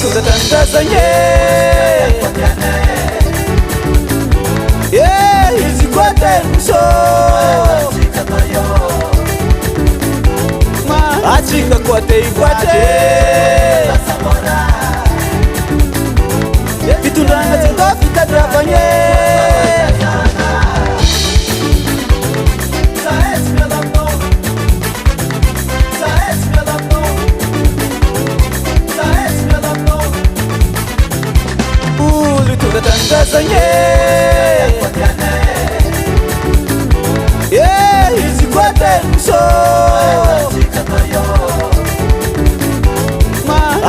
tonga tandrazagny izy koa temoso atsika koa te ivoatre fitondragna tsy atao fitadravagny olo tonga tandrazagny izy koa temoso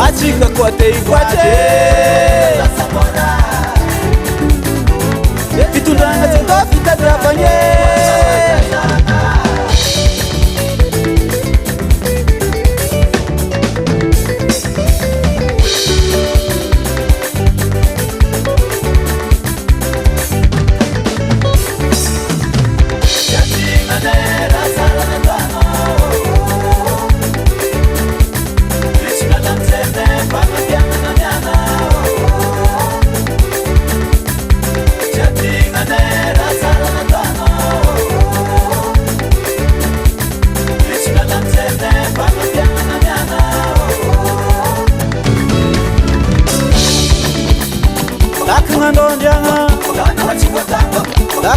atsika koa te ivoatre fitondragna tsy atao fitadravagny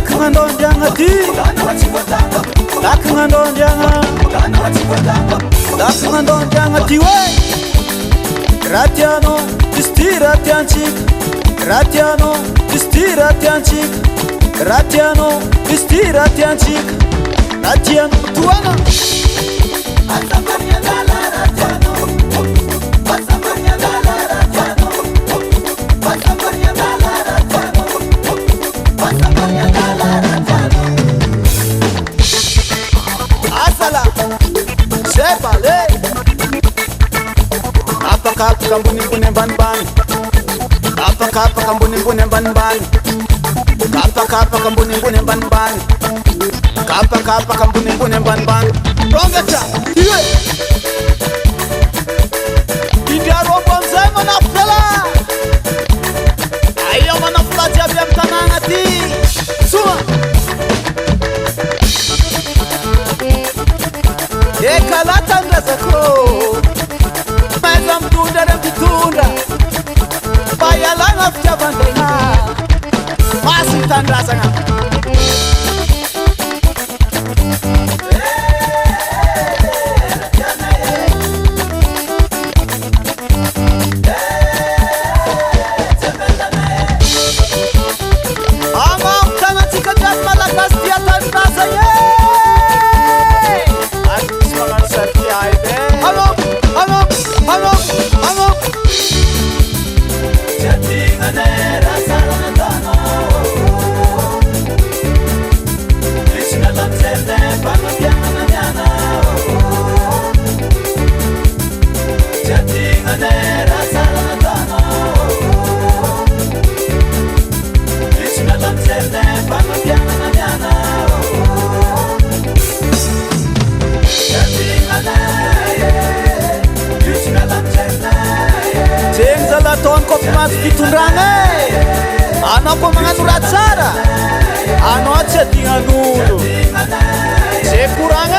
Lakanandondiagna ty lakanandondiagna ty hoe raha tianao izy ty raha tiantsika raha tianao izy ty raha tiantsika raha tianao izy ty raha tiantsika raha tianao toana apakapaka ambonimbony ambanimbany apakapaka ambonimbony ambanimbany apakapaka ambonimbony ambanimbany apakapaka ambonimbony ambanimbany rongatra iwe indiarombo amizay manafotala aia manafola jiaby amy tanagna ty soa ekala tandrazako mitondra re mitondra mba ialagna fitiavan-tegna masy mitandrazagna amamotanatsika jiaby malagasy tia tandrazagny atsy magnano saritiaide allo ataony kofa maty fitondragna anao koa magnano raha tsara anao tsy adinan'olo ze koragna